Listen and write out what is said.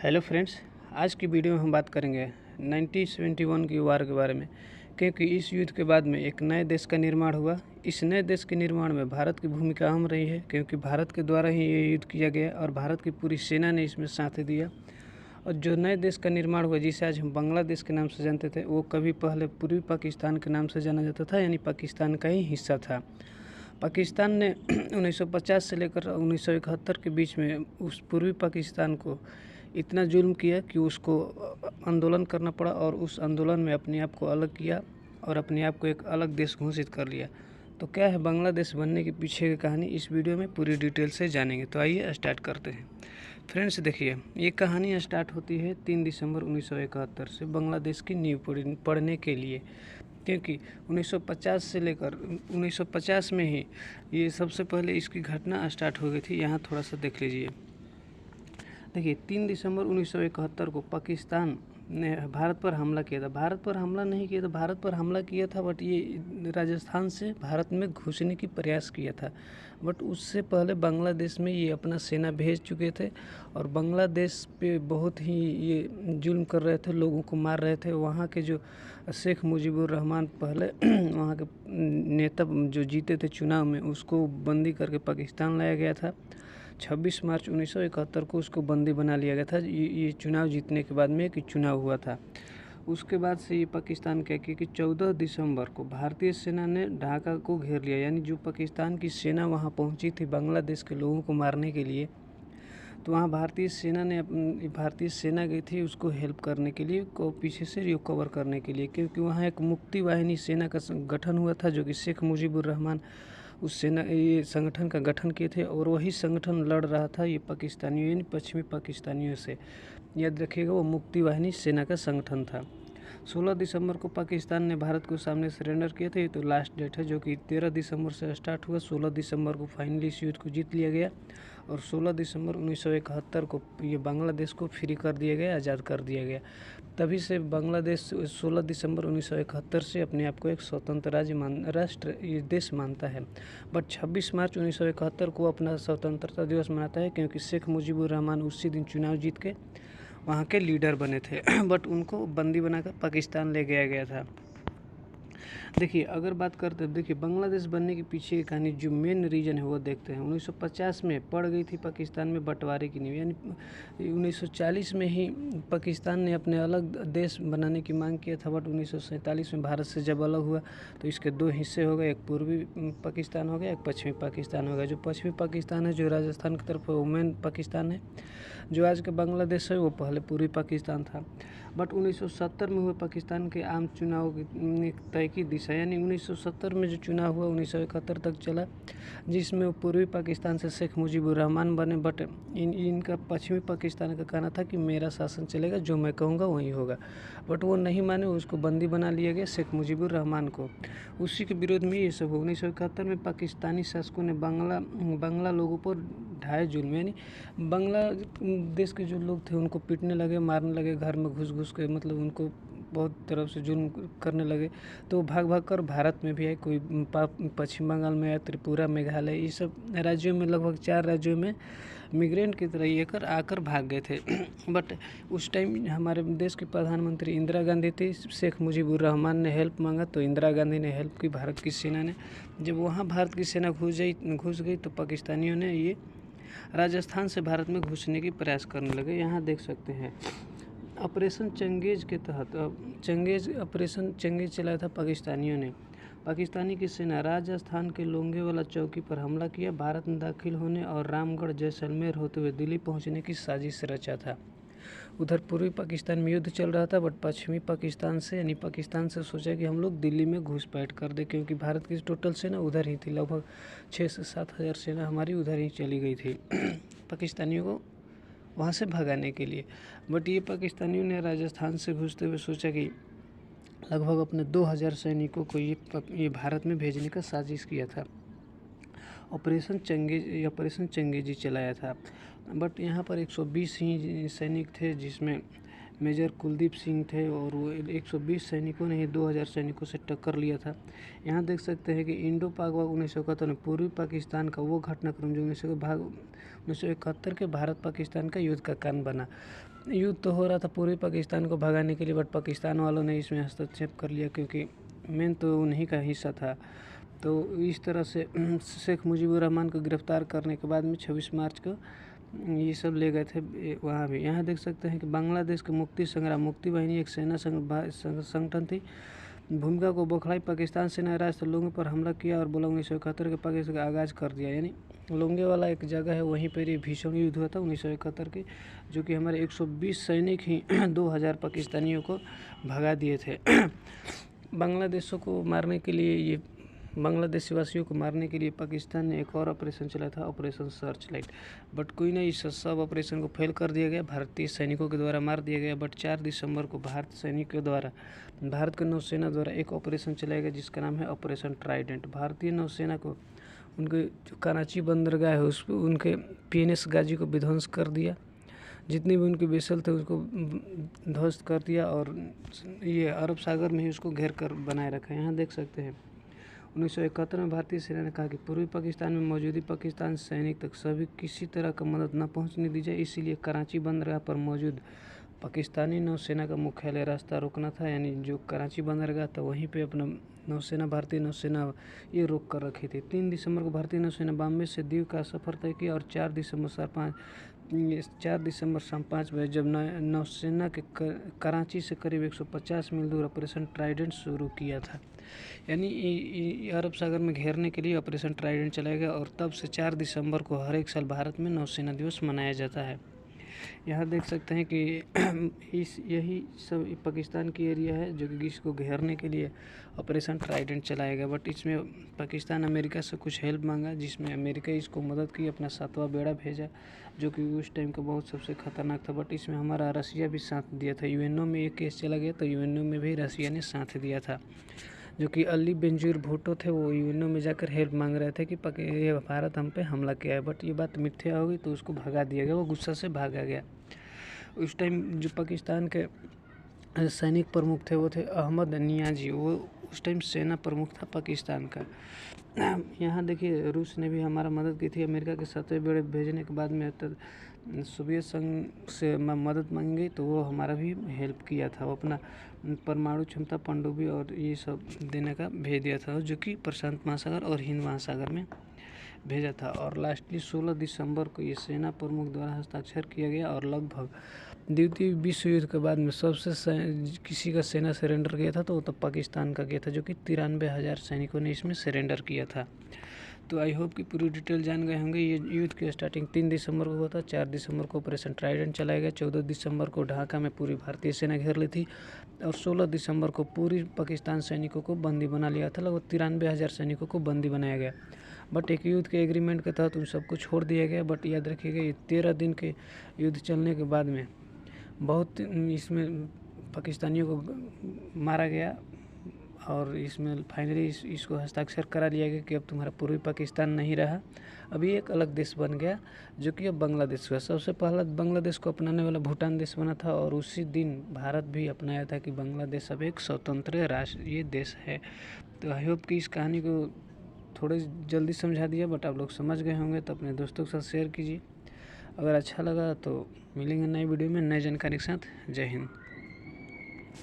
Hello friends, आज की video में हम बात करेंगे 1971 की वार के बारे में। क्योंकि इस युद्ध के बाद में एक नए देश का निर्माण हुआ। इस नए देश के निर्माण में भारत की भूमिका अहम रही है, क्योंकि भारत के द्वारा ही ये युद्ध किया गया और भारत की पूरी सेना ने इसमें साथ दिया। और जो नए देश का निर्माण हुआ, जिसे आज हम बांग्लादेश के नाम से जानते थे, वो कभी पहले पूर्वी पाकिस्तान के नाम से जाना जाता था, यानी पाकिस्तान का ही हिस्सा था। पाकिस्तान ने 1950 से लेकर 1971 के बीच में उस पूर्वी पाकिस्तान को इतना जुल्म किया कि उसको आंदोलन करना पड़ा, और उस आंदोलन में अपने आप को अलग किया और अपने आप को एक अलग देश घोषित कर लिया। तो क्या है बांग्लादेश बनने के पीछे की कहानी, इस वीडियो में पूरी डिटेल से जानेंगे। तो आइए स्टार्ट करते हैं। फ्रेंड्स देखिए, ये कहानी स्टार्ट होती है 3 दिसंबर 1971 से, बांग्लादेश की नींव पढ़ने के लिए। क्योंकि 1950 से लेकर 1950 में ही ये सबसे पहले इसकी घटना स्टार्ट हो गई थी। यहाँ थोड़ा सा देख लीजिए। देखिए, 3 दिसंबर 1971 को पाकिस्तान ने भारत पर हमला किया था। भारत पर हमला नहीं किया था, भारत पर हमला किया था, बट ये राजस्थान से भारत में घुसने की प्रयास किया था। बट उससे पहले बांग्लादेश में ये अपना सेना भेज चुके थे और बांग्लादेश पे बहुत ही ये जुल्म कर रहे थे, लोगों को मार रहे थे। वहाँ के जो शेख मुजीबुर रहमान पहले वहाँ के नेता जो जीते थे चुनाव में, उसको बंदी करके पाकिस्तान लाया गया था। 26 मार्च 1971 को उसको बंदी बना लिया गया था। ये चुनाव जीतने के बाद में कि चुनाव हुआ था। उसके बाद से ये पाकिस्तान क्या किया कि 14 दिसंबर को भारतीय सेना ने ढाका को घेर लिया। यानी जो पाकिस्तान की सेना वहाँ पहुँची थी बांग्लादेश के लोगों को मारने के लिए, तो वहाँ भारतीय सेना गई थी उसको हेल्प करने के लिए, को पीछे से रिकवर करने के लिए। क्योंकि वहाँ एक मुक्ति वाहिनी सेना का गठन हुआ था, जो कि शेख मुजीबुर रहमान ये संगठन का गठन किए थे, और वही संगठन लड़ रहा था ये पाकिस्तानियों यानी पश्चिमी पाकिस्तानियों से। याद रखिएगा, वो मुक्ति वाहिनी सेना का संगठन था। 16 दिसंबर को पाकिस्तान ने भारत को सामने सरेंडर किया था। ये तो लास्ट डेट है, जो कि 13 दिसंबर से स्टार्ट हुआ। 16 दिसंबर को फाइनली इस युद्ध को जीत लिया गया और 16 दिसंबर 1971 को ये बांग्लादेश को फ्री कर दिया गया, आज़ाद कर दिया गया। तभी से बांग्लादेश 16 दिसंबर 1971 से अपने आप को एक स्वतंत्र राष्ट्र ये देश मानता है। बट 26 मार्च 1971 को अपना स्वतंत्रता दिवस मनाता है, क्योंकि शेख मुजीबुर रहमान उसी दिन चुनाव जीत के वहाँ के लीडर बने थे। बट उनको बंदी बनाकर पाकिस्तान ले गया गया था। देखिए, अगर बात करते हैं, देखिए बांग्लादेश बनने के पीछे की कहानी, जो मेन रीज़न है वो देखते हैं। 1950 में पड़ गई थी पाकिस्तान में बंटवारे की नींव। यानी 1940 में ही पाकिस्तान ने अपने अलग देश बनाने की मांग किया था। बट 1947 में भारत से जब अलग हुआ तो इसके दो हिस्से हो गए, एक पूर्वी पाकिस्तान हो गया, एक पश्चिमी पाकिस्तान हो गया। जो पश्चिमी पाकिस्तान है, जो राजस्थान की तरफ है, वो मेन पाकिस्तान है। जो आज का बांग्लादेश है वो पहले पूर्वी पाकिस्तान था। बट 1970 में हुए पाकिस्तान के आम चुनाव ने तय की दिशा। यानी 1970 में जो चुनाव हुआ 1971 तक चला, जिसमें पूर्वी पाकिस्तान से शेख मुजीबुर रहमान बने। बट इनका पश्चिमी पाकिस्तान का कहना था कि मेरा शासन चलेगा, जो मैं कहूँगा वही होगा। बट वो नहीं माने, उसको बंदी बना लिया गया शेख मुजीबुर रहमान को। उसी के विरोध में ये सब हुआ। 1971 में पाकिस्तानी शासकों ने बांग्ला लोगों पर ढाए जुल्म। यानी बांग्लादेश के जो लोग थे उनको पीटने लगे, मारने लगे, घर में घुस घुस के, मतलब उनको बहुत तरफ से जुल्म करने लगे। तो भाग भाग कर भारत में भी आए। कोई पश्चिम बंगाल में आया, त्रिपुरा, मेघालय, ये सब राज्यों में, लगभग 4 राज्यों में मिग्रेंट की तरह ये आकर भाग गए थे। बट उस टाइम हमारे देश की प्रधानमंत्री इंदिरा गांधी थी। शेख मुजीबुर रहमान ने हेल्प मांगा तो इंदिरा गांधी ने हेल्प की भारत की सेना ने। जब वहाँ भारत की सेना घुस गई तो पाकिस्तानियों ने ये राजस्थान से भारत में घुसने की प्रयास करने लगे। यहाँ देख सकते हैं ऑपरेशन चंगेज के तहत ऑपरेशन चंगेज चलाया था पाकिस्तानियों ने। पाकिस्तानी की सेना राजस्थान के लोंगेवाला चौकी पर हमला किया। भारत में दाखिल होने और रामगढ़ जैसलमेर होते हुए दिल्ली पहुंचने की साजिश रचा था। उधर पूर्वी पाकिस्तान में युद्ध चल रहा था, बट पश्चिमी पाकिस्तान से यानी पाकिस्तान से सोचा कि हम लोग दिल्ली में घुसपैठ कर दे, क्योंकि भारत की टोटल सेना उधर ही थी। लगभग 6 से 7 हज़ार सेना हमारी उधर ही चली गई थी पाकिस्तानियों को वहाँ से भगाने के लिए। बट ये पाकिस्तानियों ने राजस्थान से घुसते हुए सोचा कि लगभग अपने 2000 सैनिकों को ये भारत में भेजने का साजिश किया था। ऑपरेशन चंगेजी चलाया था। बट यहाँ पर 120 ही सैनिक थे, जिसमें मेजर कुलदीप सिंह थे और वो 120 सैनिकों ने ही 2000 सैनिकों से टक्कर लिया था। यहाँ देख सकते हैं कि इंडो पाक वार 1971 में पूर्वी पाकिस्तान का वो घटनाक्रम जो 1971 के भारत पाकिस्तान का युद्ध का कारण बना। युद्ध तो हो रहा था पूर्वी पाकिस्तान को भगाने के लिए, बट पाकिस्तान वालों ने इसमें हस्तक्षेप कर लिया क्योंकि मेन तो उन्हीं का हिस्सा था। तो इस तरह से शेख मुजीबुर रहमान को गिरफ्तार करने के बाद में 26 मार्च को ये सब ले गए थे वहाँ भी। यहाँ देख सकते हैं कि बांग्लादेश के मुक्ति संग्राम मुक्ति वाहिनी एक सेना संगठन थी। भूमिका को बौखलाई पाकिस्तान सेना राष्ट्र लोगों पर हमला किया और बोला 1971 के पाकिस्तान का आगाज़ कर दिया। यानी लोंगे वाला एक जगह है, वहीं पर ये भीषण युद्ध हुआ था 1971 के, जो कि हमारे 120 सैनिक ही 2000 पाकिस्तानियों को भगा दिए थे। बांग्लादेशों को मारने के लिए ये बांग्लादेशी वासियों को मारने के लिए पाकिस्तान ने एक और ऑपरेशन चलाया था, ऑपरेशन सर्च लाइट। बट कोई नहीं, इस सब ऑपरेशन को फेल कर दिया गया, भारतीय सैनिकों के द्वारा मार दिया गया। बट 4 दिसंबर को भारतीय सैनिकों द्वारा भारत की नौसेना द्वारा एक ऑपरेशन चलाया गया जिसका नाम है ऑपरेशन ट्राइडेंट। भारतीय नौसेना को उनके जो कराची बंदरगाह है उस पर उनके PNS गाजी को विध्वंस कर दिया, जितने भी उनके वेसल थे उसको ध्वस्त कर दिया और ये अरब सागर में ही उसको घेर कर बनाए रखा है। यहाँ देख सकते हैं 1971 में भारतीय सेना ने कहा कि पूर्वी पाकिस्तान में मौजूद पाकिस्तान सैनिक तक सभी किसी तरह का मदद न पहुंचने दी जाए, इसीलिए कराची बंदरगाह पर मौजूद पाकिस्तानी नौसेना का मुख्यालय रास्ता रोकना था। यानी जो कराची बंदरगाह था वहीं पे अपना नौसेना भारतीय नौसेना ये रोक कर रखी थी। 3 दिसंबर को भारतीय नौसेना बॉम्बे से दीव का सफ़र तय किया और 4 दिसंबर शाम 5 बजे जब नौसेना के कराची से करीब 150 मील दूर ऑपरेशन ट्राइडेंट शुरू किया था। यानी अरब सागर में घेरने के लिए ऑपरेशन ट्राइडेंट चलाया गया और तब से 4 दिसंबर को हर एक साल भारत में नौसेना दिवस मनाया जाता है। यहाँ देख सकते हैं कि यही सब पाकिस्तान की एरिया है जो कि इसको घेरने के लिए ऑपरेशन ट्राइडेंट चलाया गया। बट इसमें पाकिस्तान अमेरिका से कुछ हेल्प मांगा, जिसमें अमेरिका इसको मदद की, अपना 7वां बेड़ा भेजा जो कि उस टाइम का बहुत सबसे खतरनाक था। बट इसमें हमारा रसिया भी साथ दिया था। यूएनओ में एक केस चला गया तो यूएनओ में भी रसिया ने साथ दिया था। जो कि अली बेंजीर भुट्टो थे, वो यूएनओ में जाकर हेल्प मांग रहे थे कि ये भारत हम पे हमला किया है। बट ये बात मिथ्या हो गई तो उसको भगा दिया गया, वो गुस्सा से भागा गया। उस टाइम जो पाकिस्तान के सैनिक प्रमुख थे वो थे अहमद नियाजी, वो उस टाइम सेना प्रमुख था पाकिस्तान का। यहाँ देखिए रूस ने भी हमारा मदद की थी। अमेरिका के 7वें बेड़े भेजने के बाद में सोवियत संघ से मदद मांगी गई तो वो हमारा भी हेल्प किया था। वो अपना परमाणु क्षमता पनडुब्बी और ये सब देने का भेज दिया था, जो कि प्रशांत महासागर और हिंद महासागर में भेजा था। और लास्टली 16 दिसंबर को ये सेना प्रमुख द्वारा हस्ताक्षर किया गया और लगभग द्वितीय विश्व युद्ध के बाद में सबसे किसी का सेना सरेंडर किया था तो वो तो पाकिस्तान का किया था, जो कि 93,000 सैनिकों ने इसमें सरेंडर किया था। तो आई होप कि पूरी डिटेल जान गए होंगे। ये युद्ध की स्टार्टिंग 3 दिसंबर को हुआ था। 4 दिसंबर को ऑपरेशन ट्राइडेंट चलाया गया। 14 दिसंबर को ढाका में पूरी भारतीय सेना घेर ली थी और 16 दिसंबर को पूरी पाकिस्तान सैनिकों को बंदी बना लिया था। लगभग 93,000 सैनिकों को बंदी बनाया गया। बट एक युद्ध के एग्रीमेंट के तहत उन सबको छोड़ दिया गया। बट याद रखिएगा ये 13 दिन के युद्ध चलने के बाद में बहुत इसमें पाकिस्तानियों को मारा गया और इसमें फाइनली इसको हस्ताक्षर करा लिया गया कि अब तुम्हारा पूर्वी पाकिस्तान नहीं रहा, अभी एक अलग देश बन गया जो कि अब बांग्लादेश हुआ। सबसे पहला बांग्लादेश को अपनाने वाला भूटान देश बना था और उसी दिन भारत भी अपनाया था कि बांग्लादेश अब एक स्वतंत्र राष्ट्रीय देश है। तो आई होप कि इस कहानी को थोड़े जल्दी समझा दिया, बट आप लोग समझ गए होंगे। तो अपने दोस्तों के साथ शेयर कीजिए। अगर अच्छा लगा तो मिलेंगे नई वीडियो में नई जानकारी के साथ। जय हिंद।